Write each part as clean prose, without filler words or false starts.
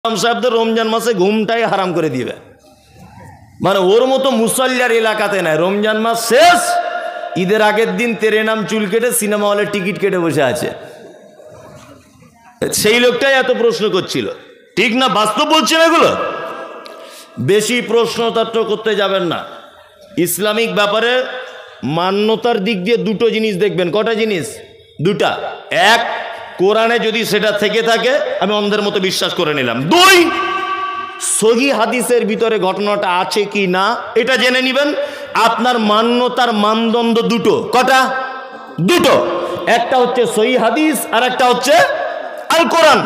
সাহেবদের রমজান মাসে ঘুমটাই হারাম করে দিবে। মানে ওর মতো মুসল্লির এলাকাতে নাই। রমজান মাস শেষ, ঈদের আগের দিন তেরে নাম চুল কেটে সিনেমা হলে টিকিট কেটে বসে আছে। সেই লোকটাই এত প্রশ্ন করছিল। ঠিক না? বাস্তব বলছেন এগুলো। বেশি প্রশ্নতত্ত্ব করতে যাবেন না। ইসলামিক ব্যাপারে মান্যতার দিক দিয়ে দুটো জিনিস দেখবেন। কটা জিনিস? দুটা। এক, কোরআনে যদি সেটা থেকে থাকে আমি অন্ধের মতো বিশ্বাস করে নিলাম। দুই, সহি হাদিসের ভিতরে ঘটনাটা আছে কি না এটা জেনে নেবেন। আপনার মান্যতার মানদণ্ড দুটো। কটা? দুটো। একটা হচ্ছে সহি হাদিস আর একটা হচ্ছে আল কোরআন।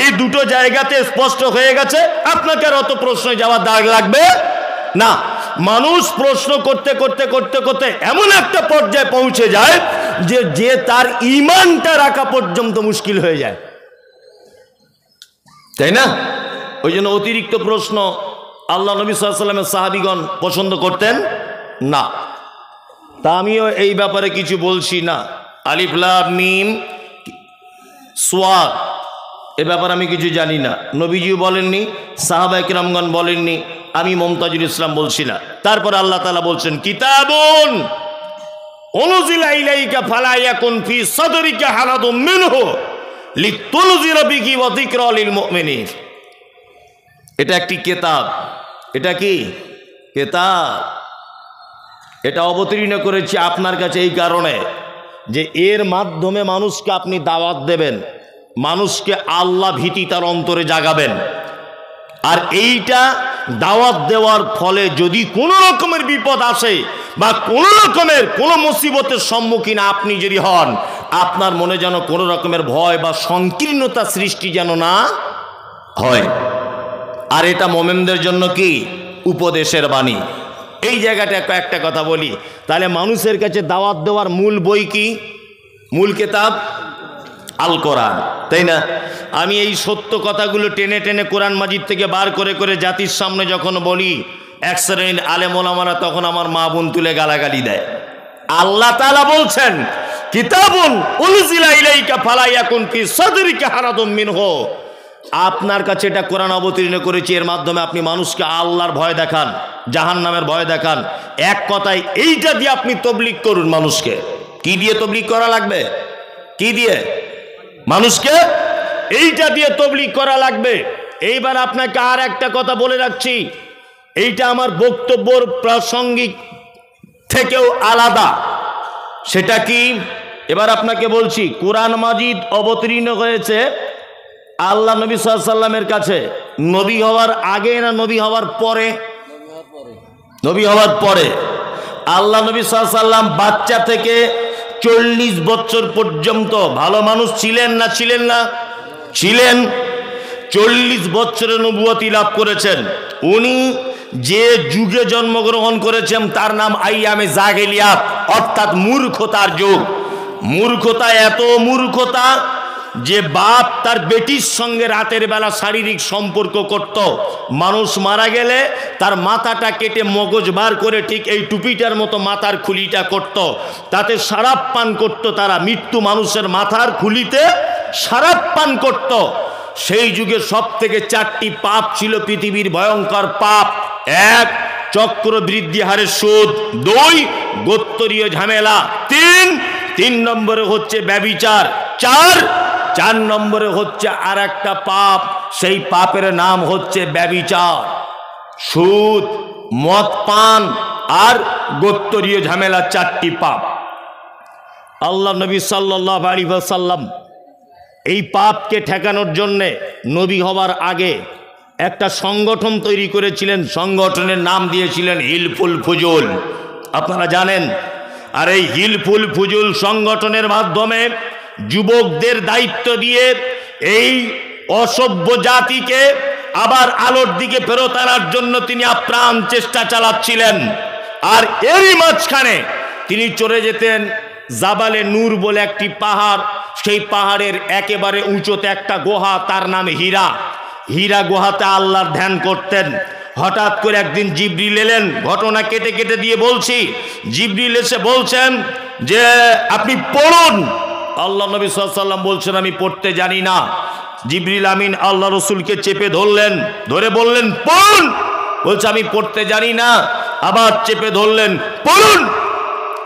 এই দুটো জায়গাতে স্পষ্ট হয়ে গেছে, আপনাকে আর অত প্রশ্নে যাওয়ার দাগ লাগবে না। মানুষ প্রশ্ন করতে করতে করতে করতে এমন একটা পর্যায়ে পৌঁছে যায় যে তার ঈমানটা রাখা পর্যন্ত মুশকিল হয়ে যায়, তাই না? ওই জন্য অতিরিক্ত প্রশ্ন আল্লাহ নবী সাল্লাল্লাহু আলাইহি ওয়াসাল্লামের সাহাবীগণ পছন্দ করতেন না। তা আমিও এই ব্যাপারে কিছু বলছি না। আলিফ লাম মিম সোয়াদ এ ব্যাপারে আমি কিছু জানি না। নবীজিও বলেননি, সাহাবায়ে কেরামগণ বলেননি, আমি মুমতাজুল ইসলাম বলছি না। তারপর আল্লাহ তাআলা বলছেন, কিতাবুন উনজিলা ইলাইকা ফালা ইয়াকুন ফি সাদরিকা হারাদুম মিনহু লিতুনজিরা বিহি ওয়া যিকরা লিল মুমিনিন। এটা একটি কিতাব। এটা কি কিতাব? এটা অবতীর্ণ করেছি আপনার কাছে এই কারণে যে এর মাধ্যমে মানুষকে আপনি দাওয়াত দেবেন, মানুষকে আল্লাহ ভীতি তার অন্তরে জাগাবেন। আর এইটা দাওয়াত দেওয়ার ফলে যদি কোনো রকমের বিপদ আসে বা কোনো রকমের কোনো মুসিবতের সম্মুখীন আপনি যদি হন, আপনার মনে যেন কোনো রকমের ভয় বা সংকীর্ণতা সৃষ্টি যেন না হয়। আর এটা মোমেনদের জন্য কি উপদেশের বাণী। এই জায়গাটা একটা কথা বলি, তাহলে মানুষের কাছে দাওয়াত দেওয়ার মূল বই কি? মূল কিতাব আল কোরআন, তাই না? আমি এই সত্য কথাগুলো টেনে টেনে কোরআন মাজিদ থেকে বার করে করে জাতির সামনে যখন বলি, এক শ্রেণীর আলেম ওলামারা তখন আমার মা বোন তুলে গালাগালি দেয়। আল্লাহ তাআলা বলছেন, কিতাবুন উনজিলা ইলাইকা ফালা ইয়াকুন ফি সাদরিকা হারাদুম মিনহু। আপনার কাছে এটা কোরআন অবতীর্ণ করেছি, এর মাধ্যমে আপনি মানুষকে আল্লাহর ভয় দেখান, জাহান্নামের ভয় দেখান। এক কথায় এইটা দিয়ে আপনি তবলিগ করুন মানুষকে। কি দিয়ে তবলিগ করা লাগবে? কি দিয়ে? মানুষকে এইটা দিয়ে তবলিগ করা লাগবে। এইবার আপনাকে আর একটা কথা বলে রাখছি, এইটা আমার বক্তব্যের প্রাসঙ্গিক থেকেও আলাদা। সেটা কি? এবার আপনাকে বলছি, কোরআন মাজিদ অবতীর্ণ হয়েছে আল্লাহ নবী সাল্লাল্লাহু আলাইহি ওয়াসাল্লামের কাছে নবী হওয়ার আগে না নবী হওয়ার পরে? নবী হওয়ার পরে। আল্লাহ নবী সাল্লাল্লাহু আলাইহি ওয়াসাল্লাম বাচ্চা থেকে 40 বছর পর্যন্ত ভালো মানুষ ছিলেন না ছিলেন না? ছিলেন। 40 বছরে নবুয়তি লাভ করেছেন। উনি যে যুগে জন্মগ্রহণ করেছেন তার নাম আইয়ামে জাহেলিয়াত, অর্থাৎ মূর্খতার যুগ। মূর্খতা, এত মূর্খতা যে বাপ তার বেটির সঙ্গে রাতের বেলা শারীরিক সম্পর্ক করত। মানুষ মারা গেলে তার মাথাটা কেটে মগজ বার করে ঠিক এই টুপিটার মতো মাথার খুলিটা করত, তাতে শরাব পান করত তারা। মৃত্যু মানুষের মাথার খুলিতে শরাব পান করত। সেই যুগে সব থেকে 4টি পাপ ছিল পৃথিবীর ভয়ঙ্কর পাপ। 1, চক্রবৃদ্ধি হারে সুদ। 2, গোত্রীয় ঝামেলা। 3 নম্বরে হচ্ছে ব্যভিচার। 4 নম্বরে হচ্ছে আর একটা পাপ, সেই পাপের নাম হচ্ছে ব্যভিচার, সুদ, মদ পান আর গোত্রীয় ঝামেলা। 4টি পাপ। আল্লাহ নবী সাল্লাল্লাহু আলাইহি ওয়াসাল্লাম এই পাপকে ঠেকানোর জন্যে নবী হওয়ার আগে একটা সংগঠন তৈরি করেছিলেন। সংগঠনের নাম দিয়েছিলেন হিলফুল ফুজুল। আপনারা জানেন। আর এই হিলফুল ফুজুল সংগঠনের মাধ্যমে যুবকদের দায়িত্ব দিয়ে এই অসভ্য জাতিকে আবার আলোর দিকে ফেরত আনার জন্য তিনি আপ্রাণ চেষ্টা চালাচ্ছিলেন। আর এরই মাঝখানে তিনি চলে যেতেন জাবালে নূর বলে একটি পাহাড়। সেই পাহাড়ের একেবারে উঁচুতে একটা গুহা, তার নাম হীরা। হীরা গুহাতে আল্লাহর ধ্যান করতেন। হঠাৎ করে একদিন জিবরিল এলেন। ঘটনা কেটে কেটে দিয়ে বলছি। জিবরিল এসে বলছেন যে আপনি পড়ুন। আল্লাহ নবী সাল্লাল্লাহু আলাইহি ওয়াসাল্লাম বলছেন আমি পড়তে জানি না। জিবরিল আমিন আল্লাহ রসুলকে চেপে ধরলেন, ধরে বললেন পড়ুন। বলছে আমি পড়তে জানি না। আবার চেপে ধরলেন, পড়ুন।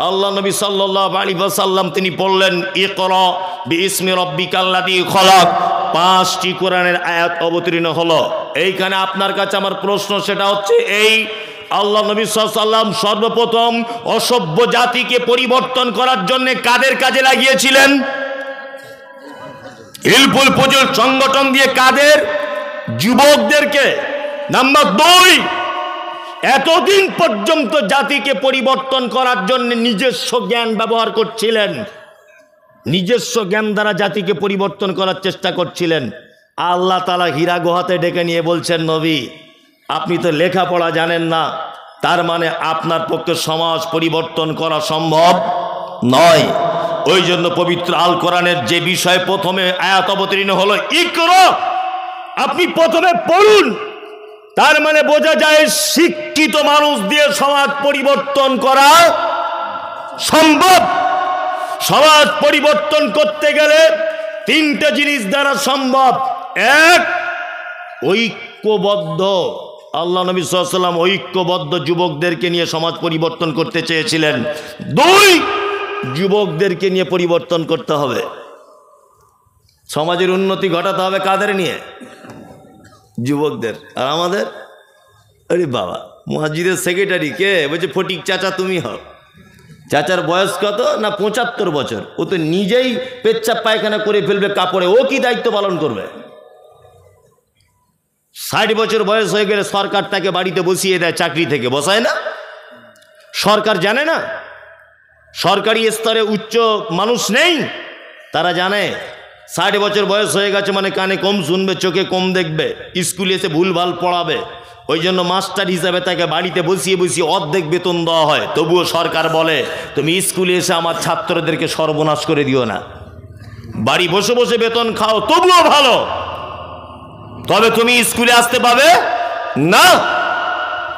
আল্লাহ নবী সাল্লাল্লাহু আলাইহি ওয়াসাল্লাম তিনি পড়লেন ইকরা বিইসমি রাব্বিকাল্লাযী খলাক। 5টি কোরআনের আয়াত অবতীর্ণ হলো। এইখানে আপনার কাছে আমার প্রশ্ন, সেটা হচ্ছে এই আল্লাহ নবী সাল্লাল্লাহু আলাইহি ওয়াসাল্লাম সর্বপ্রথম অসভ্য জাতিকে পরিবর্তন করার জন্য কাদের কাজে লাগিয়েছিলেন? হিলফুল ফুজুল সংগঠন দিয়ে। কাদের? যুবকদেরকে। নাম্বার 2, এতদিন পর্যন্ত জাতিকে পরিবর্তন করার জন্য নিজস্ব জ্ঞান ব্যবহার করছিলেন, নিজস্ব জ্ঞান দ্বারা জাতিকে পরিবর্তন করার চেষ্টা করছিলেন। আল্লাহ তাআলা হীরা গুহাতে ডেকে নিয়ে বলছেন, নবী আপনি তো লেখাপড়া জানেন না, তার মানে আপনার পক্ষে সমাজ পরিবর্তন করা সম্ভব নয়। ওই জন্য পবিত্র আল কোরআনের যে বিষয়ে প্রথমে আয়াত অবতীর্ণ হলো ইকরা, আপনি প্রথমে পড়ুন। তার মানে বোঝা যায় শিক্ষিত মানুষ দিয়ে সমাজ পরিবর্তন করা সম্ভব। সমাজ পরিবর্তন করতে গেলে 3টে জিনিস দ্বারা সম্ভব। 1, ঐক্যবদ্ধ। আল্লাহ নবী সাল্লাল্লাহু আলাইহি ওয়াসাল্লাম ঐক্যবদ্ধ যুবকদেরকে নিয়ে সমাজ পরিবর্তন করতে চেয়েছিলেন। 2, যুবকদেরকে নিয়ে পরিবর্তন করতে হবে। সমাজের উন্নতি ঘটাতে হবে কাদের নিয়ে? যুবকদের। আর আমাদের, আরে বাবা, মসজিদের সেক্রেটারি কে? বলছে ফটিক চাচা তুমি হও। চাচার বয়স কত? না 75 বছর। ও তো নিজেই পেচ্ছাপ পায়খানা করে ফেলবে কাপড়ে, ও কি দায়িত্ব পালন করবে? 60 বছর বয়স হয়ে গেলে সরকার তাকে বাড়িতে বসিয়ে দেয়, চাকরি থেকে বসায় না? সরকার জানে না? সরকারি স্তরে উচ্চ মানুষ নেই? তারা জানে 60 বছর বয়স হয়ে গেছে মানে কানে কম শুনবে, চোখে কম দেখবে, স্কুলে এসে ভুলভাল পড়াবে। ওই জন্য মাস্টার হিসাবে তাকে বাড়িতে বসিয়ে বসিয়ে অর্ধেক বেতন দেওয়া হয়। তবুও সরকার বলে তুমি স্কুলে এসে আমার ছাত্রদেরকে সর্বনাশ করে দিও না, বাড়ি বসে বসে বেতন খাও তবুও ভালো, তবে তুমি স্কুলে আসতে পাবে না।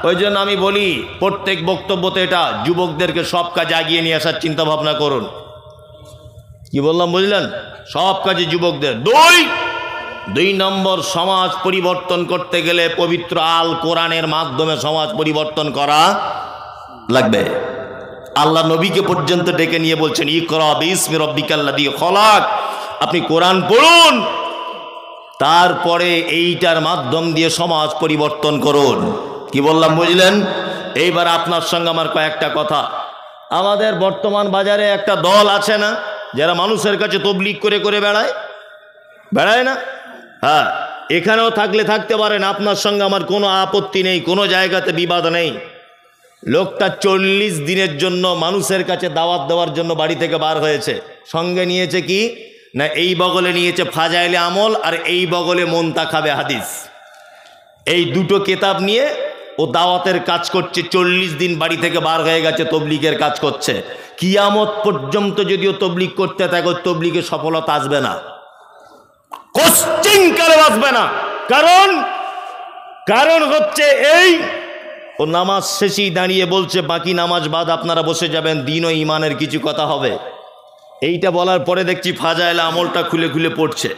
ওই জন্য আমি বলি প্রত্যেক বক্তব্যতে এটা, যুবকদেরকে সব কাজে এগিয়ে নিয়ে আসার চিন্তা ভাবনা করুন। কি বললাম বুঝলেন? সব কাজে যুবকদের। 2 নম্বর, সমাজ পরিবর্তন করতে গেলে পবিত্র আল কোরআনের মাধ্যমে সমাজ পরিবর্তন করা লাগবে। আল্লাহ নবীকে পর্যন্ত ডেকে নিয়ে বলছেন ইকরা বিইসমি রাব্বিকাল্লাযী খলাক, আপনি কোরআন পড়ুন, তারপরে এইটার মাধ্যম দিয়ে সমাজ পরিবর্তন করুন। কি বললাম বুঝলেন? এইবার আপনার সঙ্গে আমার কয়েকটা কথা। আমাদের বর্তমান বাজারে একটা দল আছে না, যারা মানুষের কাছে তবলিগ করে করে বেড়ায় না? হ্যাঁ, এখানেও থাকলে থাকতে পারেন, আপনার সঙ্গে আমার কোনো আপত্তি নেই, কোনো জায়গাতে বিবাদ নেই। লোকটা 40 দিনের জন্য মানুষের কাছে দাওয়াত দেওয়ার জন্য বাড়ি থেকে বার হয়েছে। সঙ্গে নিয়েছে কি না, এই বগলে নিয়েছে ফাজাইলে আমল আর এই বগলে মুনতাখাবে হাদিস। এই দুটো কিতাব নিয়ে ও দাওয়াতের কাজ করছে। 40 দিন বাড়ি থেকে বার হয়ে গেছে, তবলিগের কাজ করছে। কিয়ামত পর্যন্ত যদিও তবলিগ করতে থাকে, তবলিগের সফলতা আসবে না, কোশ্চিন কালে আসবে না। কারণ হচ্ছে এই, ও নামাজ শেষেই দাঁড়িয়ে বলছে বাকি নামাজ বাদ আপনারা বসে যাবেন, দিন ও ইমানের কিছু কথা হবে। এইটা বলার পরে দেখছি ফাজাইলে আমলটা খুলে খুলে পড়ছে,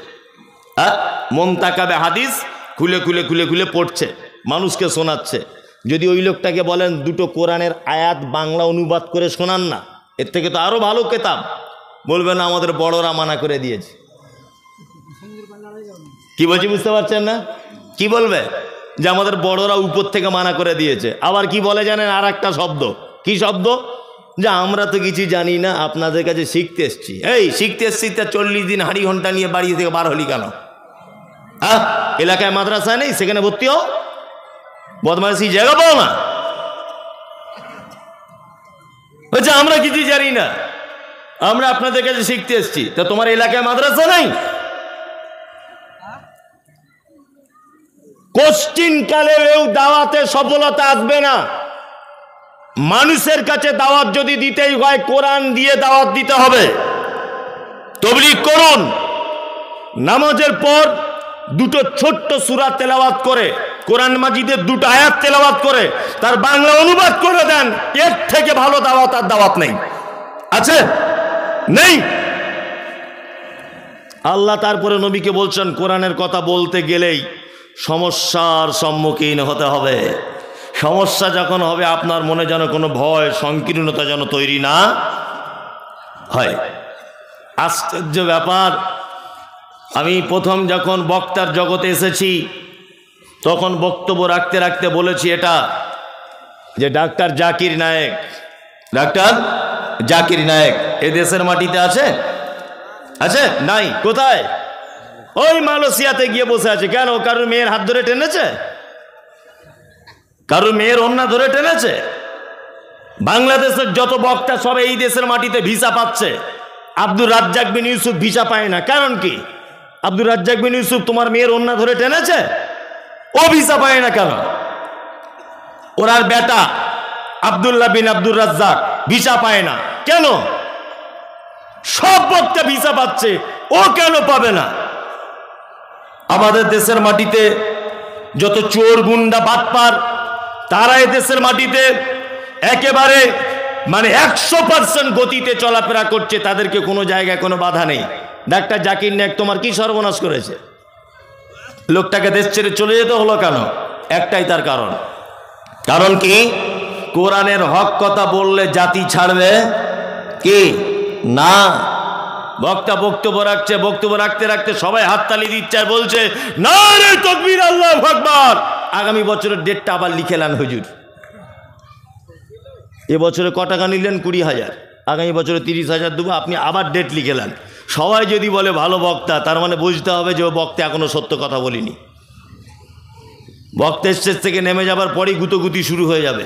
মুনতাখাবে হাদিস খুলে খুলে খুলে খুলে পড়ছে, মানুষকে শোনাচ্ছে। যদি ওই লোকটাকে বলেন দুটো কোরআনের আয়াত বাংলা অনুবাদ করে শোনান না, এর থেকে তো আরো ভালো কিতাব, বলবে না আমাদের বড়রা মানা করে দিয়েছে। কি বলছি বুঝতে পারছেন না? কি বলবে? যে আমাদের বড়রা উপর থেকে মানা করে দিয়েছে। আবার কি বলে জানেন? আর একটা শব্দ, কি শব্দ? যে আমরা তো কিছু জানি না, আপনাদের কাছে শিখতে এসছি। এই শিখতে এসছি, তা 40 দিন হাঁড়ি ঘন্টা নিয়ে বাড়ি থেকে বার হলি কেন? হ্যাঁ, এলাকায় মাদ্রাসা নেই, সেখানে ভর্তি হও, বদমাইশি জায়গা পাও না। বলছে আমরা কিছু জানি না, আমরা আপনাদের কাছে শিখতে এসছি। তা তোমার এলাকায় মাদ্রাসা নেই? কোশ্চিন কালেও দাওয়াতে সফলতা আসবে না। মানুষের কাছে দাওয়াত যদি দিতেই হয়, কোরআন দিয়ে দাওয়াত দিতে হবে। তবলিগ করুন, নামাজের পর দুটো ছোট্ট সূরা তেলাওয়াত করে, কোরআন মাজিদের দুটো আয়াত তেলাওয়াত করে তার বাংলা অনুবাদ করে দেন। এর থেকে ভালো দাওয়াত আর দাওয়াত নেই, আছে? নেই। আল্লাহ তারপরে নবীকে বলছেন কোরআনের কথা বলতে গেলেই সমস্যার সম্মুখীন হতে হবে। সমস্যা যখন হবে আপনার মনে যেন কোনো ভয় সংকীর্ণতা যেন তৈরি না হয়। আশ্চর্য ব্যাপার, আমি প্রথম যখন বক্তার জগতে এসেছি তখন বক্তব্য রাখতে রাখতে বলেছি এটা যে ডাক্তার জাকির নায়েক, ডাক্তার জাকির নায়েক এ দেশের মাটিতে আছে? আছে? নাই। কোথায়? ওই মালয়েশিয়াতে গিয়ে বসে আছে। কেন? কারোর মেয়ের হাত ধরে টেনেছে? কারোর মেয়ের ওন্না ধরে টেনেছে? বাংলাদেশের যত বক্তা সব এই দেশের মাটিতে ভিসা পাচ্ছে। আব্দুর রাজ্জাক বিন ইউসুফ ভিসা পায় না। কারণ কি? আব্দুর রাজ্জাক বিন ইউসুফ তোমার মেয়ের ওন্না ধরে টেনেছে? ও ভিসা পায় না কেন? ওনার বেটা আব্দুল্লাহ বিন আব্দুর রাজ্জাক ভিসা পায় না কেন? সব বক্তা ভিসা পাচ্ছে, ও কেন পাবে না? আমাদের দেশের মাটিতে যত চোর গুন্ডা বাটপার তারা এই দেশের মাটিতে একেবারে 100% গতিতে চলাফেরা করছে, তাদেরকে কোনো জায়গায় কোনো বাধা নেই। ডাক্তার জাকির নায়েক তোমার কি সর্বনাশ করেছে? লোকটাকে দেশ ছেড়ে চলে যেতে হলো কেন? একটাই তার কারণ। কারণ কি? কোরআনের হক কথা বললে জাতি ছাড়বে কি না। বক্তা বক্তব্য রাখছে, বক্তব্য রাখতে রাখতে সবাই হাততালি দিচ্ছে আর বলছে নারে তাকবীর, আল্লাহু আকবার। আগামী বছরের ডেটটা আবার লিখে নেন হুজুর। এবছরে ক টাকা নিলেন? 20,000। আগামী বছরে 30,000 দেবো, আপনি আবার ডেট লিখে নেন। সবাই যদি বলে ভালো বক্তা, তার মানে বুঝতে হবে যে ও বক্তা এখনো সত্য কথা বলিনি। বক্তা স্টেজ থেকে নেমে যাবার পরেই গুতোগুতি শুরু হয়ে যাবে।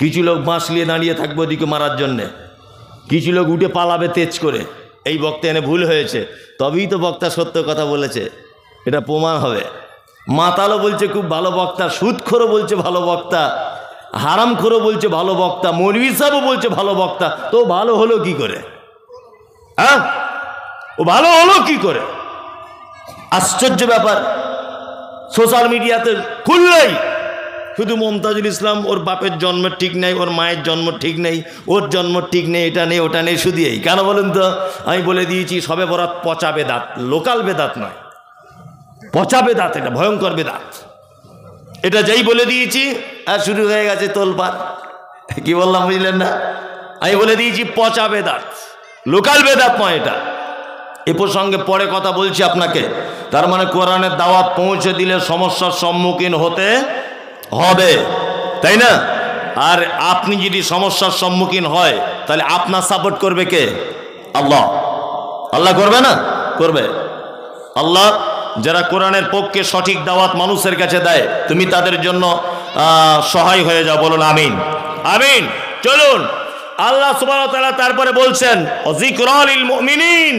কিছু লোক বাঁশ নিয়ে দাঁড়িয়ে থাকবে ওদিকে মারার জন্যে, কিছু লোক উঠে পালাবে তেজ করে। এই বক্তা এনে ভুল হয়েছে, তবেই তো বক্তা সত্য কথা বলেছে, এটা প্রমাণ হবে। মাতালও বলছে খুব ভালো বক্তা, সুদখোরও বলছে ভালো বক্তা, হারামখোরও বলছে ভালো বক্তা, মৌলভী সাহেবও বলছে ভালো বক্তা। তো ভালো হলো কি করে? হ্যাঁ, ও ভালো হলো কি করে? আশ্চর্য ব্যাপার। সোশ্যাল মিডিয়াতে খুললেই শুধু মমতাজুল ইসলাম, ওর বাপের জন্ম ঠিক নেই, ওর মায়ের জন্ম ঠিক নেই, ওর জন্ম ঠিক নেই, এটা নেই ওটা নেই, শুধু এই। কেন বলুন তো? আমি বলে দিয়েছি সবে বরাত পচা বেদাত, লোকাল বেদাত নয়, পচা বেদাত, এটা ভয়ঙ্কর বেদাত। এটা যেই বলে দিয়েছি আর শুরু হয়ে গেছে তোলপাড়। কি বললাম বুঝলেন না? আমি বলে দিয়েছি পচা বেদাত, লোকাল বেদাত নয় এটা। এ প্রসঙ্গে পরে কথা বলছি আপনাকে। তার মানে কোরআনের দাওয়াত পৌঁছে দিলে সমস্যার সম্মুখীন হতে হবে, তাই না? আর আপনি যদি সমস্যার সম্মুখীন হয় তাহলে আপনার সাপোর্ট করবে কে? আল্লাহ। আল্লাহ করবে না? করবে আল্লাহ। যারা কোরআনের পক্ষে সঠিক দাওয়াত মানুষের কাছে দেয়, তুমি তাদের জন্য সহায় হয়ে যাও। বলুন আমিন, আমিন। চলুন, আল্লাহ সুবহানাহু ওয়া তাআলা তারপরে বলছেন যিকরা লিল মুমিনিন,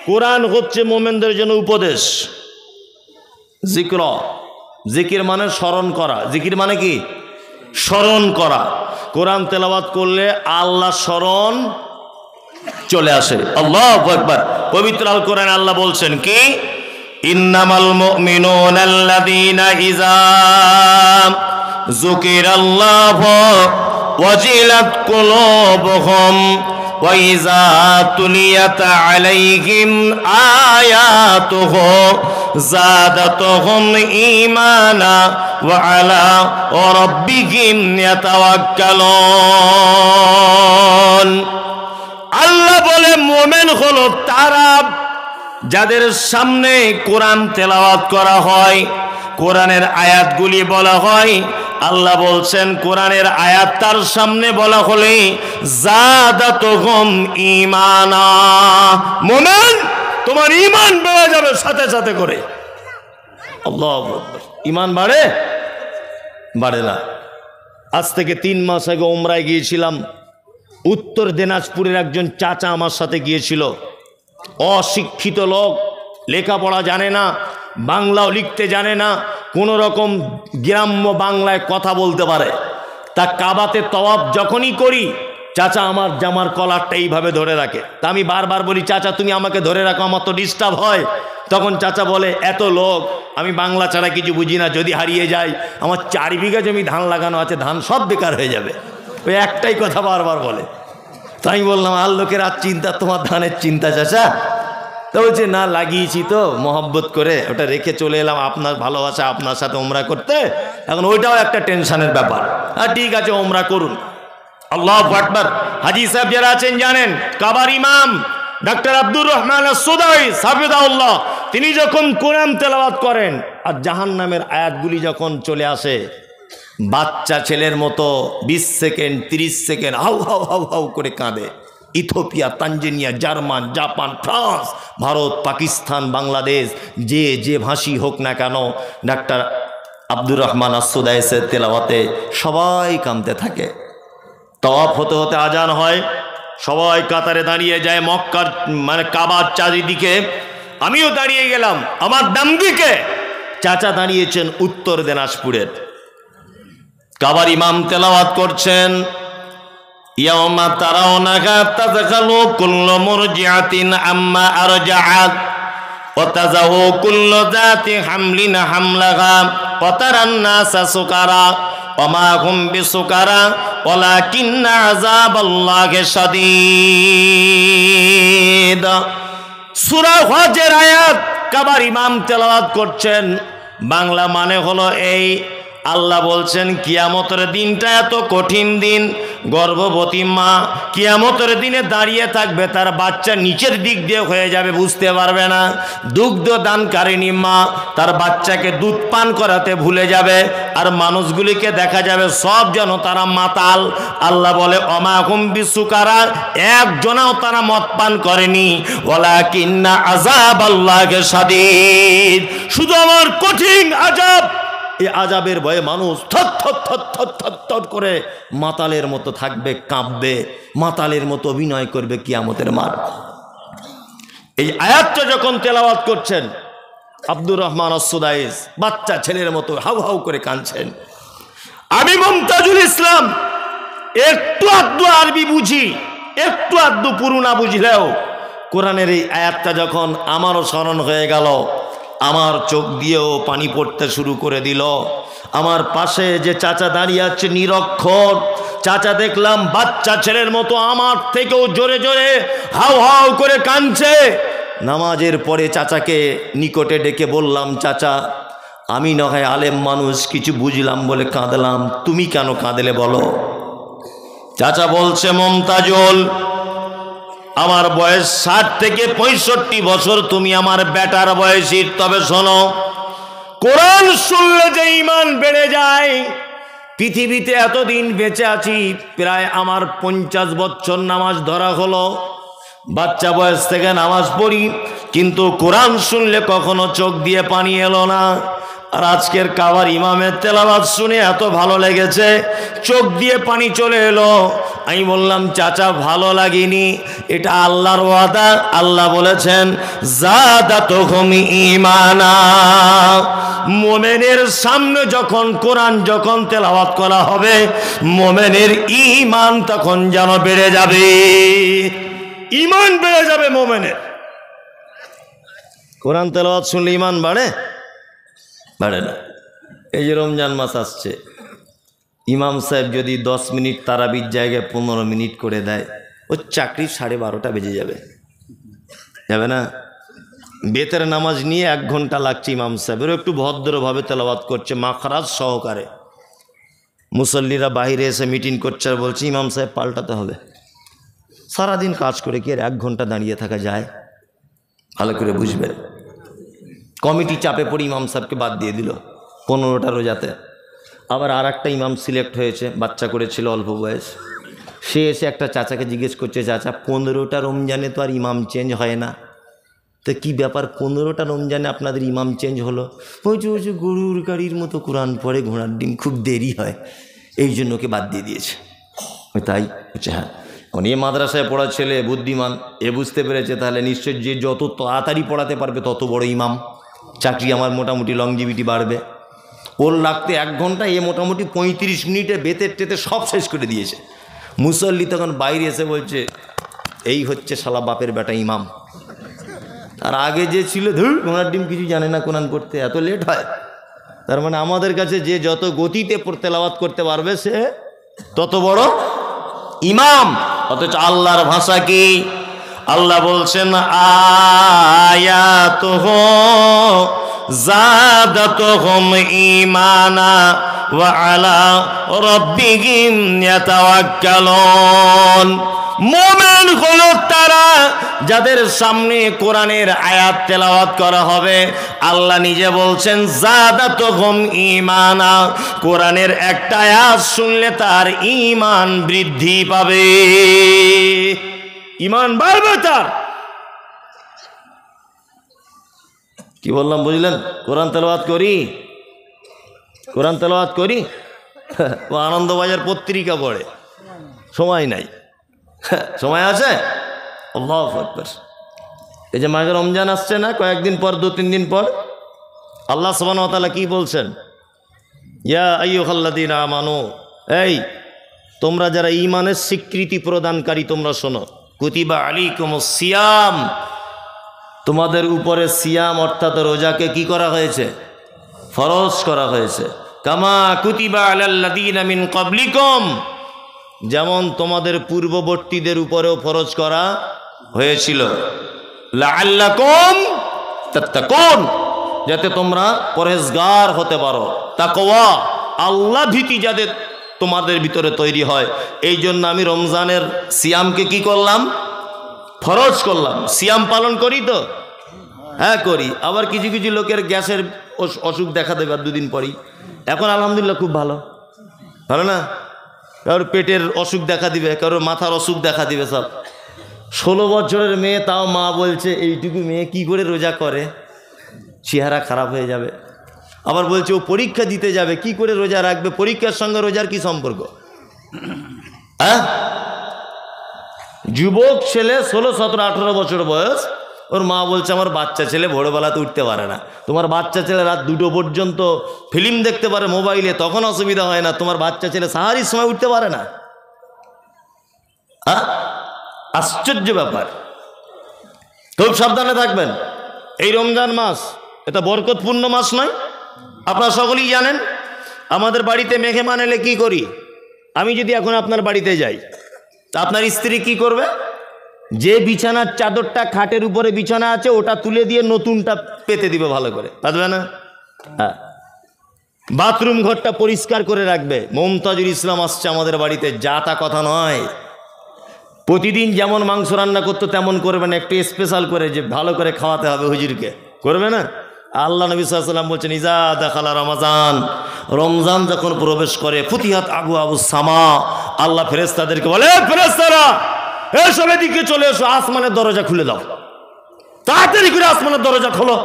কোরআন হচ্ছে মুমিনদের জন্য উপদেশ। যিকরা, জিকির মানে স্মরণ করা। জিকির মানে কি? স্মরণ করা। কোরআন তেলাওয়াত করলে আল্লাহ স্মরণ চলে আসে। আল্লাহু আকবার। পবিত্র আল কোরআনে আল্লাহ বলছেন কি? ইন্নামাল মুমিনুনা আল্লাযীনা ইযা যুকিরাল্লাহু ওয়াজিলাত কুলুবুহুম ওয়া ইযা তুলিয়াত আলাইহিম আয়াতুহু যাদাতুহুম ঈমানা ওয়া আলা রাব্বিহিম ইয়াতাওয়াক্কালুন। আল্লাহ বলে মুমিন হলো তারা যাদের সামনে কোরআন তেলাওয়াত করা হয়, কোরআনের আয়াতগুলি বলা হয়। আল্লাহ বলছেন কোরআনের আয়াত তার সামনে বলা হলে যাদাতুহুম ঈমানা, মুমিন তোমার ঈমান বেড়ে যাবে সাথে সাথে করে। আল্লাহু আকবার। ঈমান বাড়ে? বাড়ে না। আজ থেকে 3 মাস আগে উমরায় গিয়েছিলাম। উত্তর দিনাজপুরের একজন চাচা আমার সাথে গিয়েছিল। অশিক্ষিত লোক, লেখাপড়া জানে না, বাংলাও লিখতে জানে না, কোনো রকম গ্রাম্য বাংলায় কথা বলতে পারে। তা কাবাতে তওয়াফ যখনই করি, চাচা আমার জামার কলারটা এইভাবে ধরে রাখে। তা আমি বারবার বলি চাচা তুমি আমাকে ধরে রাখো, আমার তো ডিস্টার্ব হয়। তখন চাচা বলে এত লোক, আমি বাংলা ছাড়া কিছু বুঝি না, যদি হারিয়ে যায় আমার 4 বিঘা জমি ধান লাগানো আছে, ধান সব বেকার হয়ে যাবে। ওই একটাই কথা বারবার বলে। তাই বললাম আর লোকের আর চিন্তা, তোমার ধানের চিন্তা চাচা। তো বলছে না লাগিয়েছি তো মহব্বত করে, ওটা রেখে চলে এলাম আপনার ভালোবাসা আপনার সাথে ওমরা করতে, এখন ওইটাও একটা টেনশনের ব্যাপার। আর ঠিক আছে ওমরা করুন। আল্লাহু আকবার। হাজী সাহেব যারা আছেন জানেন, কাবার ইমাম ডাক্তার আব্দুর রহমান আস-সুদাই হাফিজাহুল্লাহ, তিনি যখন কোরআন তেলাওয়াত করেন আর জাহান্নামের আয়াতগুলি যখন চলে আসে, বাচ্চা ছেলের মতো 20 second 30 second how how how how করে কাঁদে। Ethiopia, Tanzania, German, Japan, France, Bharat, Pakistan, Bangladesh, যে ভাষী হোক না কেন, ডাক্তার আব্দুর রহমান আস-সুদাইসের তেলাওয়াতে সবাই কাঁদতে থাকে। তাওয়াফ হতে হতে আজান হয়, সবাই কাতারে দাঁড়িয়ে যায় মক্কার মানে কাবার চারিদিকে। আমিও দাঁড়িয়ে গেলাম, আমার ডান দিকে চাচা দাঁড়িয়েছেন উত্তর দিনাজপুরের। কাবার ইমাম তেলাওয়াত করছেন, ইয়াউমা তারাউনাহা তাযখালু কুল্লু মুরজিআতিন আম্মা আরজাআত ওয়া তাযাউ কুল্লু যাতি হামলিন হামলাহা ওয়া তারান নাসা সুকারা ওয়া মা হুম বিসুকারা ওয়ালাকিন্না আযাবাল্লাহি শাদীদ। সূরা হজের আয়াত কাবার ইমাম তেলাওয়াত করছেন। বাংলা মানে হলো এই, আল্লাহ বলছেন কিয়ামতের দিনটা এত কঠিন দিন, গর্ভবতী মা কিয়ামতের দিনে দাঁড়িয়ে থাকবে, তার বাচ্চা নিচের দিক দিয়ে হয়ে যাবে, বুঝতে পারবে না। দুগ্ধ দানকারিণী মা তার বাচ্চাকে দুধ পান করাতে ভুলে যাবে, আর মানুষগুলিকে দেখা যাবে সব যেন তারা মাতাল। আল্লাহ বলে ওমা হুম বিসুকারা, একজনাও তারা মদ পান করেনি, ওয়ালাকিন্না আযাবাল্লাহি শাদীদ, শুধু আমার কঠিন আযাব, এই আযাবের ভয়ে মানুষ থর থর থর থর থর থর করে মাতালের মতো থাকবে, কাঁপবে, মাতালের মতো অভিনয় করবে কিয়ামতের মাঠ। এই আয়াতটা যখন তেলাওয়াত করছেন আব্দুর রহমান আস-সুদাইস বাচ্চা ছেলের মতো হাউ হাউ করে কাঁদছেন। আমি মুমতাজুল ইসলাম একটু আধটু আরবি বুঝি, একটু আধটু পুরুনা বুঝলেও কোরআনের এই আয়াতটা যখন আমারও স্মরণ হয়ে গেল, আমার চোখ দিয়েও পানি পড়তে শুরু করে দিল। আমার পাশে যে চাচা দাঁড়িয়ে আছে নিরক্ষর চাচা, দেখলাম বাচ্চা ছেলের মতো আমার থেকেও জোরে জোরে হাউ হাউ করে কাঁদছে। নামাজের পরে চাচাকে নিকটে ডেকে বললাম, চাচা আমি না হয় আলেম মানুষ, কিছু বুঝলাম বলে কাঁদলাম, তুমি কেন কাঁদলে বলো? চাচা বলছে, মুমতাজুল আমার বয়স 60 থেকে 65 বছর, তুমি আমার বেটার বয়সী, তবে শোনো কোরআন শুনলে যে ঈমান বেড়ে যায়। পৃথিবীতে এতদিন বেঁচে আছি, প্রায় আমার 50 বছর নামাজ ধরা হলো, বাচ্চা বয়স থেকে নামাজ পড়ি, কিন্তু কোরআন শুনলে কখনো চোখ দিয়ে পানি এলো না। আর আজকের কাবার ইমামের তেলাওয়াত শুনে এত ভালো লেগেছে, চোখ দিয়ে পানি চলে এলো। আমি বললাম, চাচা ভালো লাগেনি, এটা আল্লাহর ওয়াদা। আল্লাহ বলেছেন যাদাতুহুম ঈমানা, মুমিনের সামনে যখন কোরআন যখন তেলাওয়াত করা হবে, মুমিনের ঈমান তখন যেন বেড়ে যাবে, ঈমান বেড়ে যাবে মুমিনের। কোরআন তেলাওয়াত শুনলে ঈমান বাড়ে? বাড়ে না। এই যে রমজান মাস আসছে, ইমাম সাহেব যদি 10 মিনিট তারাবির জায়গায় 15 মিনিট করে দেয়, ওর চাকরি 12:30 বেজে যাবে, যাবে না? বেতের নামাজ নিয়ে 1 ঘন্টা লাগছে ইমাম সাহেবেরও, একটু ভদ্রভাবে তেলাওয়াত করছে মাখরাজ সহকারে। মুসল্লিরা বাইরে এসে মিটিং করছে আর বলছে ইমাম সাহেব পাল্টাতে হবে। সারাদিন কাজ করে কি আর 1 ঘন্টা দাঁড়িয়ে থাকা যায়? ভালো করে বুঝবেন। কমিটি চাপে পড়ে ইমাম সাহেবকে বাদ দিয়ে দিল 15টা রোজাতে। আবার আর একটা ইমাম সিলেক্ট হয়েছে, বাচ্চা করেছিল অল্প বয়স, সে এসে একটা চাচাকে জিজ্ঞেস করছে, চাচা 15টা রমজানে তো আর ইমাম চেঞ্জ হয় না, তো কি ব্যাপার 15টা রমজানে আপনাদের ইমাম চেঞ্জ হলো? বলছে গরুর গাড়ির মতো কোরআন পড়ে, ঘোড়ার ডিম, খুব দেরি হয়, এই জন্য ওকে বাদ দিয়ে দিয়েছে। তাই বলছে হ্যাঁ। এখন এ মাদ্রাসায় পড়া ছেলে বুদ্ধিমান, এ বুঝতে পেরেছে তাহলে নিশ্চয় যে যত তাড়াতাড়ি পড়াতে পারবে তত বড় ইমাম, চাকরি আমার মোটামুটি লংজিভিটি বাড়বে। ওর লাগতে 1 ঘন্টা, এ মোটামুটি 35 মিনিটে বেতের টেতে সব শেষ করে দিয়েছে। মুসল্লি তখন বাইরে এসে বলছে, এই হচ্ছে শালা বাপের বেটা ইমাম। আর আগে যে ছিল ধুর ঘোড়ার ডিম, কিছু জানে না কোরআন পড়তে, এত লেট হয়। তার মানে আমাদের কাছে যে যত গতিতে তেলাওয়াত করতে পারবে সে তত বড় ইমাম। অথচ আল্লাহর ভাষা কি? আল্লাহ বলছেন আয়াতুহু যাদাতুহুম ঈমানা ওয়া আলা রাব্বিহিম ইয়াতাওয়াক্কালুন। মুমিন হলো তারা যাদের সামনে কোরআনের আয়াত তেলাওয়াত করা হবে, আল্লাহ নিজে বলছেন যাদাতুহুম ঈমানা, কোরআনের একটা আয়াত শুনলে তার ঈমান বৃদ্ধি পাবে, ঈমান বাড়বে তার। কি বললাম বুঝলেন? কোরআন তেলাওয়াত করি, কোরআন তেলাওয়াত করি, ও আনন্দবাজার পত্রিকা পড়ে, সময় নাই। সময় আছে? আল্লাহু আকবার। এই যে মাঘে রমজান আসছে না, কয়েকদিন পর, 2-3 দিন পর, আল্লাহ সুবহানাহু ওয়া তাআলা কি বলছেন? ইয়া আইয়ুহাল্লাযীনা আমানু, এই তোমরা যারা ঈমানের স্বীকৃতি প্রদানকারী তোমরা শোনো, কুতিবা আলাইকুমুস সিয়াম, তোমাদের উপরে সিয়াম অর্থাৎ রোজাকে কি করা হয়েছে? ফরজ করা হয়েছে। কামা কুতিবা আলাল্লাযীনা মিন ক্বাবলিকুম, যেমন তোমাদের পূর্ববর্তীদের উপরেও ফরজ করা হয়েছিল, লাআল্লাকুম তাত্তাকুন, যাতে তোমরা পরহেজগার হতে পারো। তাকওয়া, আল্লাহ ভীতি যাদের তোমাদের ভিতরে তৈরি হয়, এই জন্য আমি রমজানের সিয়ামকে কি করলাম? ফরজ করলাম। সিয়াম পালন করি তো? হ্যাঁ করি। আবার কিছু কিছু লোকের গ্যাসের অসুখ দেখা দেবে আর 2 দিন পরেই, এখন আলহামদুলিল্লাহ খুব ভালো, ভালো না? কারোর পেটের অসুখ দেখা দিবে, কারোর মাথার অসুখ দেখা দিবে। সব 16 বছরের মেয়ে, তাও মা বলছে এইটুকু মেয়ে কি করে রোজা করে, চেহারা খারাপ হয়ে যাবে। আবার বলছে ও পরীক্ষা দিতে যাবে, কি করে রোজা রাখবে? পরীক্ষার সঙ্গে রোজার কি সম্পর্ক? হ্যাঁ, যুবক ছেলে 16, 17, 18 বছর বয়স, ওর মা বলছে আমার বাচ্চা ছেলে ভোরবেলাতে উঠতে পারে না। তোমার বাচ্চা ছেলে রাত 2টো পর্যন্ত ফিল্ম দেখতে পারে মোবাইলে, তখন অসুবিধা হয় না, তোমার বাচ্চা ছেলে সাহারির সময় উঠতে পারে না? আশ্চর্য ব্যাপার। খুব সাবধানে থাকবেন। এই রমজান মাস এটা বরকতপূর্ণ মাস নয়? আপনারা সকলেই জানেন। আমাদের বাড়িতে মেহমান এলে কি করি? আমি যদি এখন আপনার বাড়িতে যাই, তা আপনার স্ত্রী কি করবে? যে বিছানার চাদরটা খাটের উপরে বিছানা আছে ওটা তুলে দিয়ে নতুনটা পেতে দিবে ভালো করে, পারবে না? হ্যাঁ। বাথরুম ঘরটা পরিষ্কার করে রাখবে। মমতাজুল ইসলাম আসছে আমাদের বাড়িতে, যা তা কথা নয়। প্রতিদিন যেমন মাংস রান্না করতো তেমন করবে না, একটু স্পেশাল করে যে ভালো করে খাওয়াতে হবে হুজুরকে, করবে না? আল্লাহ নবী সাল্লাল্লাহু আলাইহি ওয়াসাল্লাম বলছেন ইজা দাখালা রমজান, রমজান যখন প্রবেশ করে, ফুতিহাত আবু আবু সামা, আল্লাহ ফেরেশতাদেরকে বলে ফেরেশতারা এসব এদিকে চলে এসো, আসমানের দরজা খুলে দাও, তাড়াতাড়ি করে আসমানের দরজা খোলো,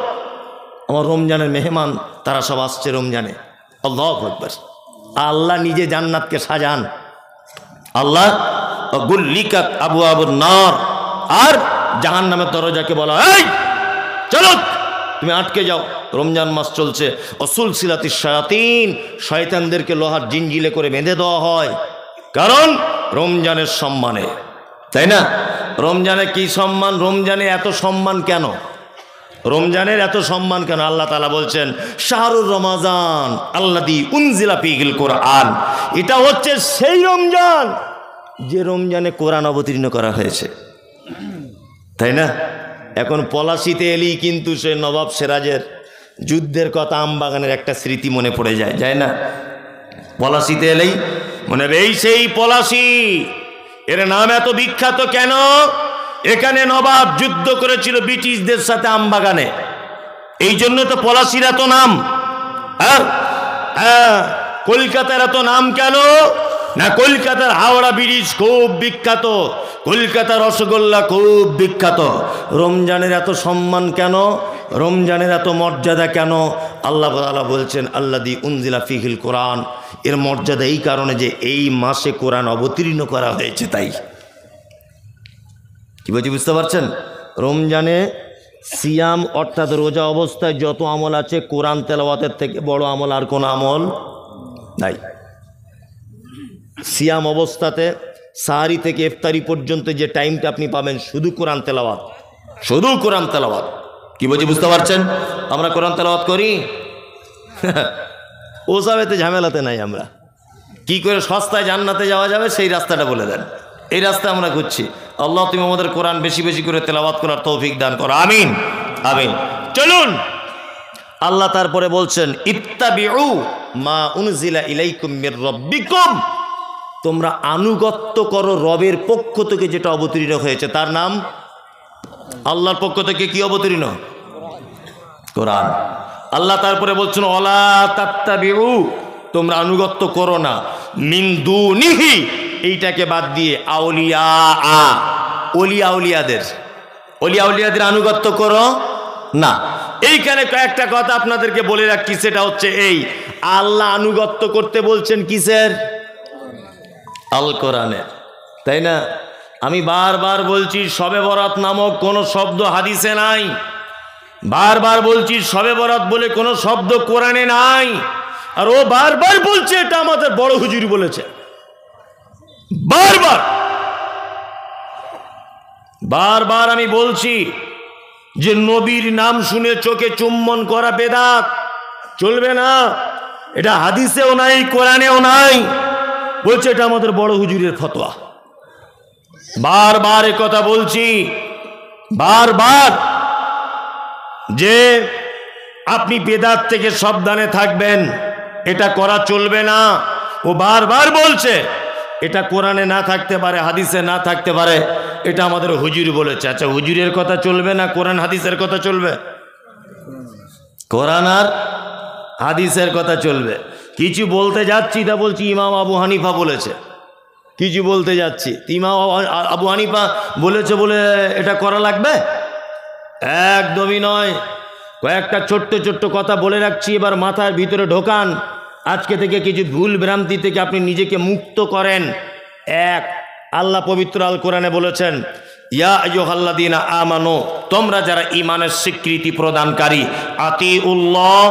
আমার রমজানের মেহমান তারা সব আসছে রমজানে। আল্লাহু আকবার। আল্লাহ নিজে জান্নাতকে সাজান। আল্লাহ গুল্লিকাত আবু আবুর নার, আর জাহান্নামের দরজাকে বলা এই চলো তুমি আটকে যাও, রমজান মাস চলছে। অসুল সিলাতি শায়াতিন, শয়তানদেরকে লোহার জিঞ্জিলে করে বেঁধে দেওয়া হয়, কারণ রমজানের সম্মানে, তাই না? রমজানে কি সম্মান? রমজানে এত সম্মান কেন? রমজানের এত সম্মান কেন? আল্লাহ তাআলা বলছেন শাহরুর রমাজান আল্লাযী উনজিলা ফীহিল কোরআন, এটা হচ্ছে সেই রমজান যে রমজানে কোরআন অবতীর্ণ করা হয়েছে, তাই না? এখন পলাশিতে এলেই কিন্তু সে নবাব সিরাজের যুদ্ধের কথা, আমবাগানের একটা স্মৃতি মনে পড়ে যায়, যায় না? পলাশিতে এলেই মনে হবে এই সেই পলাশি। এর নাম এত বিখ্যাত কেন? এখানে নবাব যুদ্ধ করেছিল ব্রিটিশদের সাথে আমবাগানে, এই জন্য তো পলাশির এত নাম। হ্যাঁ, কলকাতার এত নাম কেন? না, কলকাতার হাওড়া ব্রিজ খুব বিখ্যাত, কলকাতার রসগোল্লা খুব বিখ্যাত। রমজানের এত সম্মান কেন? রমজানের এত মর্যাদা কেন? আল্লাহ তাআলা বলছেন আল্লাযী উনজিলা ফীহিল কোরআন, এর মর্যাদা এই কারণে যে এই মাসে কোরআন অবতীর্ণ করা হয়েছে, তাই। কি বলছি বুঝতে পারছেন? রমজানে সিয়াম অর্থাৎ রোজা অবস্থায় যত আমল আছে, কোরআন তেলাওয়াতের থেকে বড় আমল আর কোনো আমল নাই। সিয়াম অবস্থাতে সাহারি থেকে ইফতারি পর্যন্ত যে টাইমটা আপনি পাবেন শুধু কোরআন তেলাওয়াত, শুধু কোরআন তেলাওয়াত। কি বলছি বুঝতে পারছেন? আমরা কোরআন তেলাওয়াত করি? ওসব এতে ঝামেলাতে নাই। আমরা কি করে সস্তায় জান্নাতে যাওয়া যাবে সেই রাস্তাটা বলে দেন। এই রাস্তা আমরা করছি। আল্লাহ তুমি আমাদের কোরআন বেশি বেশি করে তেলাওয়াত করার তৌফিক দান করো, আমিন আমিন। চলুন, আল্লাহ তারপরে বলছেন ইত্তাবিউ মা উনজিলা ইলাইকুম মির রাব্বিকুম, তোমরা আনুগত্য করো রবের পক্ষ থেকে যেটা অবতীর্ণ হয়েছে, তার নাম আল্লাহর পক্ষ থেকে কি অবতীর্ণ? কোরআন। আল্লাহ তারপরে বলছেন ওয়ালা তাত্তাবিউ, তোমরা আনুগত্য করো না মিন দুনিহি, এইটাকে বাদ দিয়ে আউলিয়া, ওলিয়া আউলিয়াদের আনুগত্য করো না। এইখানে কয়েকটা কথা আপনাদেরকে বলে রাখছি, সেটা হচ্ছে এই, আল্লাহ আনুগত্য করতে বলছেন কিসের? আল কোরআনের, তাই না? আমি বারবার বলছি শবে বরাত নামক কোনো শব্দ হাদিসে নাই, বারবার বলছি শবে বরাত বলে কোনো শব্দ কোরআনে নাই, আর ও বারবার বলছে এটা আমাদের বড় হুজুর বলেছে। বারবার বারবার আমি বলছি যে নবীর নাম শুনে চোখে চুম্বন করা বেদাত, চলবে না। এটা হাদিসেও নাই, কোরআনেও নাই, বলছে এটা আমাদের বড় হুজুরের ফতোয়া। বারবার এ কথা বলছি, বারবার, যে আপনি বেদাত থেকে সাবধানে থাকবেন, এটা করা চলবে না। ও বারবার বলছে এটা কোরআনে না থাকতে পারে, হাদিসে না থাকতে পারে, এটা আমাদের হুজুর বলেছে। আচ্ছা, হুজুরের কথা চলবে না কোরআন হাদিসের কথা চলবে? কোরআন আর হাদিসের কথা চলবে। কিছু বলতে যাচ্ছি তা বলছি ইমাম আবু হানিফা বলেছে, কিছু বলতে যাচ্ছি ইমাম আবু হানিফা বলেছে বলে এটা করা লাগবে? একদমই নয়। কয়েকটা ছোট্ট ছোট্ট কথা বলে রাখছি, এবার মাথার ভিতরে ঢোকান। আজকে থেকে কিছু ভুল ভ্রান্তি থেকে আপনি নিজেকে মুক্ত করেন। এক, আল্লাহ পবিত্র আল কোরআনে বলেছেন ইয়া আইয়ুহাল্লাযীনা আমানু, তোমরা যারা ঈমানের স্বীকৃতি প্রদানকারী, আতিউল্লাহ,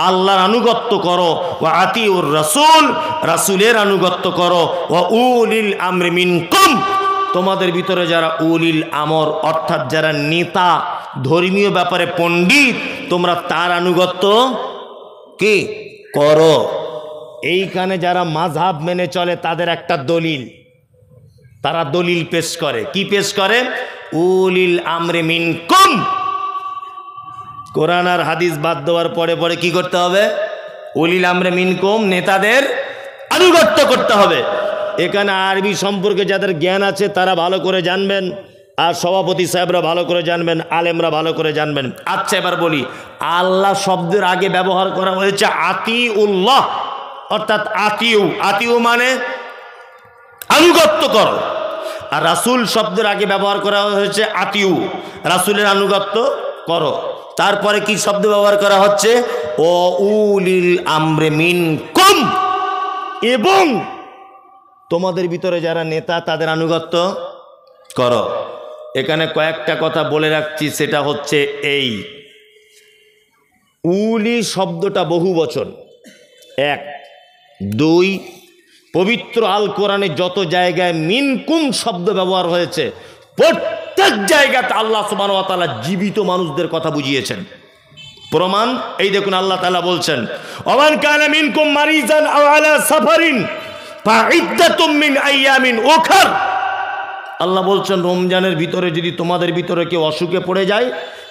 আল্লাহর আনুগত্য করো, ওয়া আতিউর রাসূল, রাসূলের আনুগত্য করো, ওয়া উলিল আমরি মিনকুম, তোমাদের ভিতরে যারা উলিল আমর অর্থাৎ যারা নেতা, ধর্মীয় ব্যাপারে পণ্ডিত, তোমরা তার আনুগত্য কি করো। এইখানে যারা মাযহাব মেনে চলে তাদের একটা দলিল, তারা দলিল পেশ করে। কি পেশ করে? উলিল আমরি মিনকুম। কোরআন আর হাদিস বাদ দেওয়ার পরে পরে কি করতে হবে? উলিল আমরি মিনকুম, নেতাদের আনুগত্য করতে হবে। এখানে আরবি সম্পর্কে যাদের জ্ঞান আছে তারা ভালো করে জানবেন, আর সভাপতি সাহেবরা ভালো করে জানবেন, আলেমরা ভালো করে জানবেন। আচ্ছা, এবার বলি, আল্লাহ শব্দের আগে ব্যবহার করা হয়েছে আতিউল্লাহ, অর্থাৎ আতিউ মানে আনুগত্য করো, আর রাসূল শব্দের আগে ব্যবহার করা হয়েছে আতিউ, রাসূলের আনুগত্য করো। তারপরে কি শব্দ ব্যবহার করা হচ্ছে? ও উলিল আমরি মিনকুম, এবং তোমাদের ভিতরে যারা নেতা তাদের আনুগত্য করো। এখানে কয়েকটা কথা বলে রাখছি, সেটা হচ্ছে এই, উলি শব্দটা বহু বচন, এক। দুই, পবিত্র আল কোরআনে যত জায়গায় মিনকুম শব্দ ব্যবহার হয়েছে প্রত্যেক জায়গাতে আল্লাহ সুবহানাহু ওয়া তাআলা জীবিত মানুষদের কথা বুঝিয়েছেন। প্রমাণ এই দেখুন, আল্লাহ তাআলা বলছেন ওমান কানা মিনকুম মারিজান আও আলা সাফারিন ফাইদ্দাতুম মিন আইয়ামিন উখর। আল্লাহ বলছেন রমজানের ভিতরে যদি তোমাদের ভিতরে কেউ অসুখে পড়ে যায়,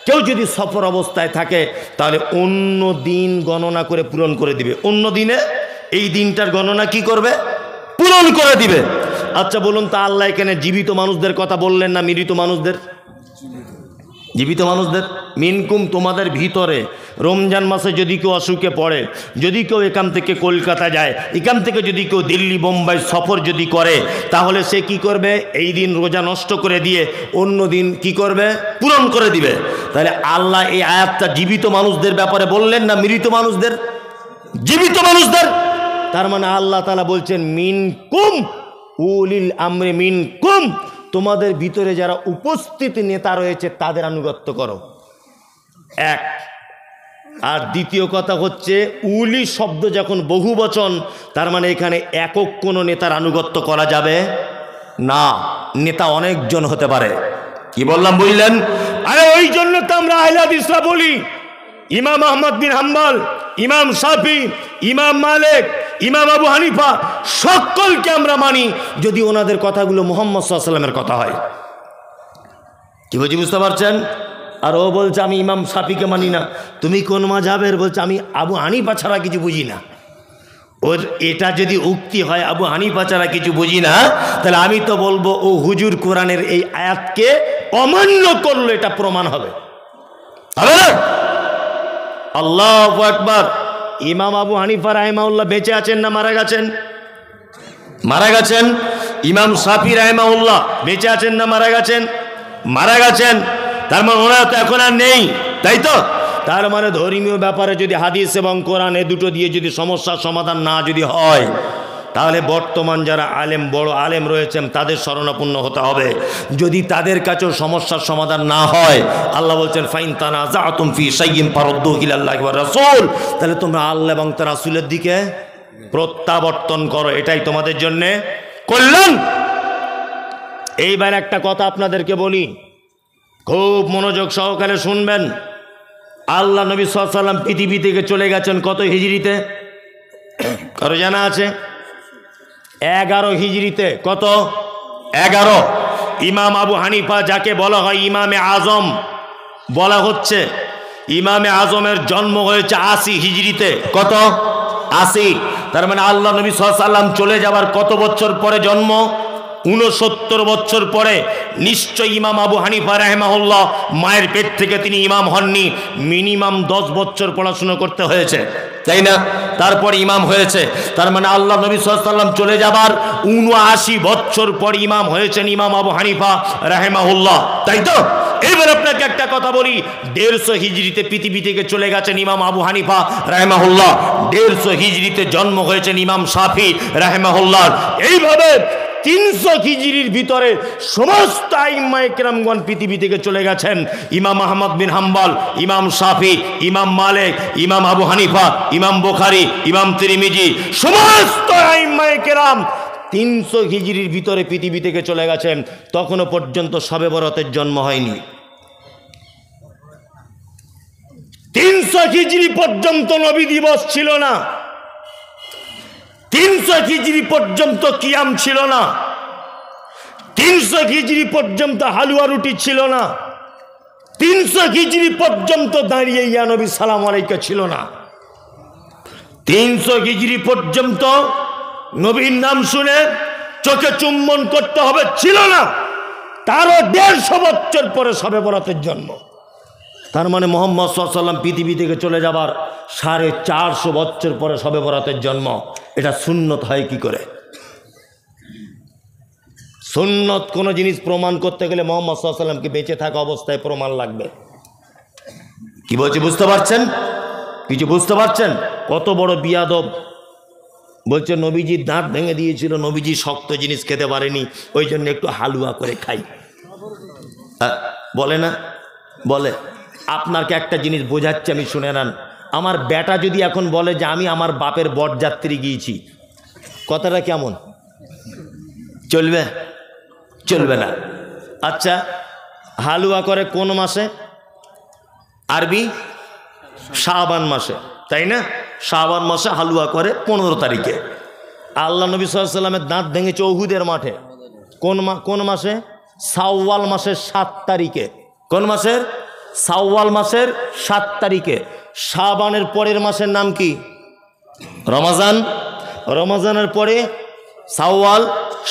কেউ যদি সফর অবস্থায় থাকে, তাহলে অন্য দিন গণনা করে পূরণ করে দিবে। অন্য দিনে এই দিনটার গণনা কি করবে? পূরণ করে দিবে। আচ্ছা বলুন তো, আল্লাহ এখানে জীবিত মানুষদের কথা বললেন না মৃত মানুষদের? জীবিত মানুষদের। মিনকুম, তোমাদের ভিতরে রমজান মাসে যদি কেউ অসুখে পড়ে, যদি কেউ এখান থেকে কলকাতা যায়, এখান থেকে যদি কেউ দিল্লি বোম্বাই সফর যদি করে, তাহলে সে কি করবে? এই দিন রোজা নষ্ট করে দিয়ে অন্য দিন কি করবে? পূরণ করে দিবে। তাহলে আল্লাহ এই আয়াতটা জীবিত মানুষদের ব্যাপারে বললেন না মৃত মানুষদের? জীবিত মানুষদের। তার মানে আল্লাহ তাআলা বলছেন মিনকুম, উলিল আমরি মিনকুম, তোমাদের ভিতরে যারা উপস্থিত নেতা রয়েছে তাদের আনুগত্য করো। এক। আর দ্বিতীয় কথা হচ্ছে, উলি শব্দ যখন বহু বচন, তার মানে এখানে একক কোনো নেতার আনুগত্য করা যাবে না, নেতা অনেকজন হতে পারে। কি বললাম বুঝলেন? আরে ওই জন্য তো আমরা আহলে হাদিসরা বলি ইমাম আহমদ বিন হাম্বল, ইমাম শাফি, ইমাম মালিক, ইমাম আবু হানিফা, সকলকে আমরা মানি যদি ওনাদের কথাগুলো মুহাম্মদ সাল্লাল্লাহু আলাইহি ওয়াসাল্লামের কথা হয়। কি বলছি বুঝতে পারছেন? আর ও বলছে আমি ইমাম শাফিকে মানি না। তুমি কোন মাযহাবের? বলছে আমি আবু হানিফা ছাড়া কিছু বুঝি না। ওর এটা যদি উক্তি হয় আবু হানিফা ছাড়া কিছু বুঝি না, তাহলে আমি তো বলবো ও হুজুর কোরআনের এই আয়াতকে অমান্য করলো, এটা প্রমাণ হবে। আল্লাহু আকবার। ইমাম আবু হানিফা রাহিমাহুল্লাহ বেঁচে আছেন না মারা গেছেন? মারা গেছেন। ইমাম শাফি রাহিমাহুল্লাহ বেঁচে আছেন না মারা গেছেন? মারা গেছেন। তার মানে ওরা তো এখন আর নেই, তাই তো? তার মানে ধর্মীয় ব্যাপারে যদি হাদিস এবং কোরআন এ দুটো দিয়ে যদি সমস্যার সমাধান না যদি হয়, তাহলে বর্তমান যারা আলেম, বড় আলেম রয়েছেন তাদের শরণাপন্ন হতে হবে। যদি তাদের কাছেও সমস্যার সমাধান না হয়, আল্লাহ বলছেন ফাইন তানাযাতুম ফি শাইইন ফারুদ্দুহু ইলাল্লাহি ওয়া রাসূল, তাহলে তোমরা আল্লাহ এবং তার রাসূলের দিকে প্রত্যাবর্তন করো, এটাই তোমাদের জন্য কল্যাণ। এইবার একটা কথা আপনাদেরকে বলি, খুব মনোযোগ সহকারে শুনবেন। আল্লাহ নবী সাল্লাল্লাহু আলাইহি ওয়াসাল্লাম পৃথিবী থেকে চলে গেছেন কত হিজরিতে? কারো জানা আছে? 11 হিজরিতে। কত? 11। ইমাম আবু হানিফা, যাকে বলা হয় ইমামে আজম বলা হচ্ছে, ইমামে আজমের জন্ম হয়েছে 80 হিজরিতে। কত? 80। তার মানে আল্লাহ নবী সাল্লাল্লাহু আলাইহি ওয়াসাল্লাম চলে যাবার কত বছর পরে জন্ম? 69 বছর পরে। নিশ্চয় ইমাম আবু হানিফা রাহিমাহুল্লাহ মায়ের পেট থেকে তিনি ইমাম হননি, মিনিমাম 10 বছর পড়াশোনা করতে হয়েছে, তাই না? তারপর ইমাম হয়েছে। তার মানে আল্লাহ নবী সাল্লাল্লাহু আলাইহি ওয়াসাল্লাম চলে যাবার 79 বছর পর ইমাম হয়েছেন ইমাম আবু হানিফা রাহিমাহুল্লাহ, তাই তো? এবার আপনাকে একটা কথা বলি, 150 হিজরিতে পৃথিবী থেকে চলে গেছেন ইমাম আবু হানিফা রাহিমাহুল্লাহ, 150 হিজরিতে জন্ম হয়েছেন ইমাম শাফি রাহিমাহুল্লাহ। এইভাবে 300 হিজরির ভিতরে সমস্ত আইম্মায়ে কেরামগণ পৃথিবী থেকে চলে গেছেন। ইমাম আহমদ বিন হাম্বল, ইমাম শাফি, ইমাম মালিক, ইমাম আবু হানিফা, ইমাম বুখারী, ইমাম তিরমিজি, সমস্ত আইম্মায়ে কেরাম 300 হিজরির ভিতরে পৃথিবী থেকে চলে গেছেন। তখনও পর্যন্ত শবে বরাতের জন্ম হয়নি। 300 হিজরি পর্যন্ত নবী দিবস ছিল না। 300 হিজরি পর্যন্ত কিয়াম ছিল না। 300 হিজরি পর্যন্ত হালুয়া রুটি ছিল না। 300 হিজরি পর্যন্ত দাঁড়িয়ে ইয়া নবী সালাম আলাইকা ছিল না। 300 হিজরি পর্যন্ত নবীর নাম শুনে চোখে চুম্বন করতে হবে ছিল না। তারও 150 বছর পরে শবে বরাতের জন্ম। তার মানে মুহাম্মদ সাল্লাল্লাহু আলাইহি ওয়াসাল্লাম পৃথিবী থেকে চলে যাবার 450 বছর পরে শবে বরাতের জন্ম। এটা সুন্নত হয় কি করে? সুন্নত কোনো জিনিস প্রমাণ করতে গেলে মুহাম্মদ সাল্লাল্লাহু আলাইহি ওয়াসাল্লামকে বেঁচে থাকা অবস্থায় প্রমাণ লাগবে। কি বলছি বুঝতে পারছেন? কিছু বুঝতে পারছেন? কত বড় বিয়াদব! বলছে নবীজির দাঁত ভেঙে দিয়েছিল, নবীজি শক্ত জিনিস খেতে পারেনি, ওই জন্য একটু হালুয়া করে খাই। বলে না? বলে। আপনাকে একটা জিনিস বোঝাচ্ছি, আমি শুনে নেন। আমার বেটা যদি এখন বলে যে আমি আমার বাপের বরযাত্রী গিয়েছি, কথাটা কেমন? চলবে? চলবে না। আচ্ছা, হালুয়া করে কোন মাসে? আরবি শাবান মাসে, তাই না? শাবান মাসে হালুয়া করে 15 তারিখে। আল্লাহ নবী সাল্লাল্লাহু আলাইহি ওয়াসাল্লামের দাঁত ভেঙেছে উহুদের মাঠে। কোন মাসে? শাওয়াল মাসের 7 তারিখে। কোন মাসের? শাওয়াল মাসের 7 তারিখে। শাবানের পরের মাসের নাম কি? রমজান। রমজানের পরে শাওয়াল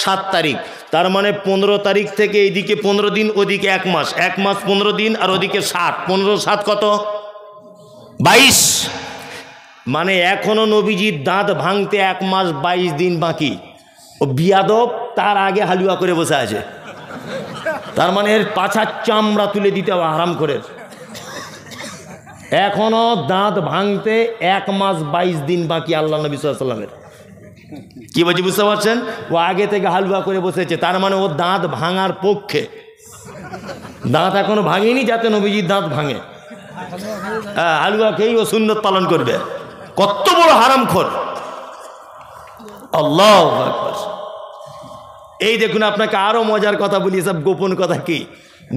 7 তারিখ। তার মানে 15 তারিখ থেকে এইদিকে 15 দিন, ওদিকে 1 মাস। 1 মাস 15 দিন আর ওদিকে 7। 15 7 কত? 22। মানে এখনো নবীজির দাঁত ভাঙতে 1 মাস 22 দিন বাকি। ও বিয়াদব তার আগে হালুয়া করে বসে আছে। তার মানে এর পাছার চামড়া তুলে দিতে হবে হারাম করে। এখনো দাঁত ভাঙতে 1 মাস 22 দিন বাকি আল্লাহ নবী সাল্লাল্লাহু আলাইহি ওয়াসাল্লামের। কি বলছি বুঝতে পারছেন? ও আগে থেকে হালুয়া করে বসেছে, তার মানে ও দাঁত ভাঙার পক্ষে। দাঁত এখনো ভাঙেনি যাতে নবীজির দাঁত ভাঙে। হালুয়া খেয়েই ও সুন্নত পালন করবে। কত বড় হারামখোর! আল্লাহু আকবার। এই দেখুন, আপনাকে আরো মজার কথা বলি, সব গোপন কথা। কি?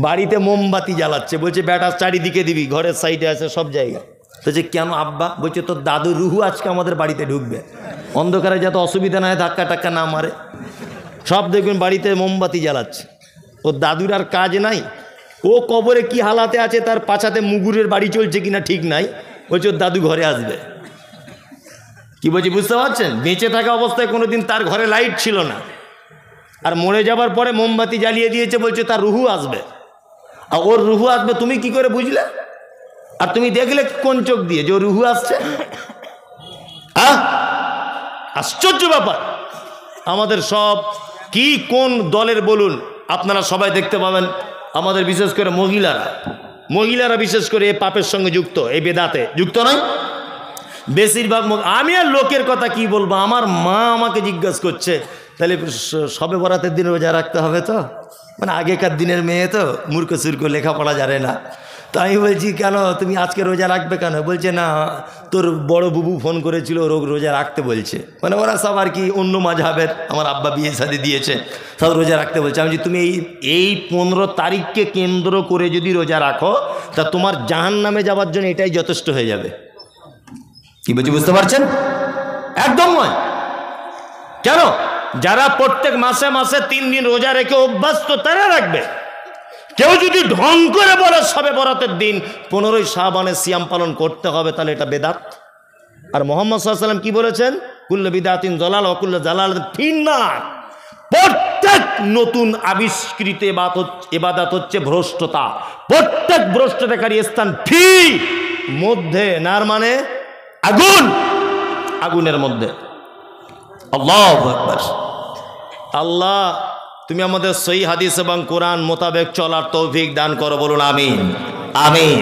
বাড়িতে মোমবাতি জ্বালাচ্ছে, বলছে বেটা চারিদিকে দিবি, ঘরের সাইডে আছে সব জায়গায়। বলছে কেন আব্বা? বলছে তোর দাদুর রুহু আজকে আমাদের বাড়িতে ঢুকবে। অন্ধকারে যাতে অসুবিধা না হয়, ধাক্কা টাক্কা না মারে। সব দেখবেন বাড়িতে মোমবাতি জ্বালাচ্ছে। ওর দাদুর আর কাজ নাই, ও কবরে কি হালাতে আছে, তার পাছাতে মুগুরের বাড়ি চলছে কিনা ঠিক নাই, বলছে ওর দাদু ঘরে আসবে। কি বলছি বুঝতে পারছেন? বেঁচে থাকা অবস্থায় কোনোদিন তার ঘরে লাইট ছিল না, আর মরে যাবার পরে মোমবাতি জ্বালিয়ে দিয়েছে, বলছে তার রুহু আসবে। আর ওর রুহু আসবে তুমি কি করে বুঝলে? আর তুমি দেখলে কোন চোখ দিয়ে যে ওর রুহু আসছে? আশ্চর্য ব্যাপার। আমাদের সব কি কোন দলের বলুন, আপনারা সবাই দেখতে পাবেন আমাদের বিশেষ করে মহিলারা বিশেষ করে এই পাপের সঙ্গে যুক্ত, এই বেদাতে যুক্ত নয় বেশিরভাগ। আমি আর লোকের কথা কি বলবো, আমার মা আমাকে জিজ্ঞাসা করছে তাহলে সবে বরাতের দিন রোজা রাখতে হবে তো? মানে আগেকার দিনের মেয়ে তো, মূর্খ সুর্খ, লেখাপড়া জানে না। তো আমি বলছি কেন তুমি আজকে রোজা রাখবে কেন? বলছে না তোর বড় বুবু ফোন করেছিল, রোজা রাখতে বলছে। মানে ওরা সব আর কি অন্য মাযহাবের, আমার আব্বা বিয়ে শাদী দিয়েছে, সব রোজা রাখতে বলছে। আমি বলছি তুমি এই 15 তারিখকে কেন্দ্র করে যদি রোজা রাখো তা তোমার জাহান্নামে যাওয়ার জন্য এটাই যথেষ্ট হয়ে যাবে। কি বলছি বুঝতে পারছেন? একদম নয়। কেন? যারা প্রত্যেক মাসে মাসে 3 দিন রোজা রেখে অভ্যস্ত তারা রাখবে। কেউ যদি ঢং করে বলে সবে বরাতের দিন 15ই শাবানে সিয়াম পালন করতে হবে, তাহলে এটা বেদাত। আর মুহাম্মদ সাল্লাল্লাহু আলাইহি ওয়াসাল্লাম কি বলেছেন? কুল্লু বিদাতিন দালাল ওয়া কুল্লু দালালাতিন ফিন্নার। প্রত্যেক নতুন আবিষ্কৃত ইবাদত হচ্ছে ভ্রষ্টতা। প্রত্যেক ভ্রষ্টতাকারী স্থান ফি মধ্যে, নার মানে আগুন, আগুনের মধ্যে। আল্লাহু আকবার। আল্লাহ তুমি আমাদের সহিহ হাদিস এবং কোরআন মোতাবেক চলার তৌফিক দান করো, বলুন আমিন, আমিন।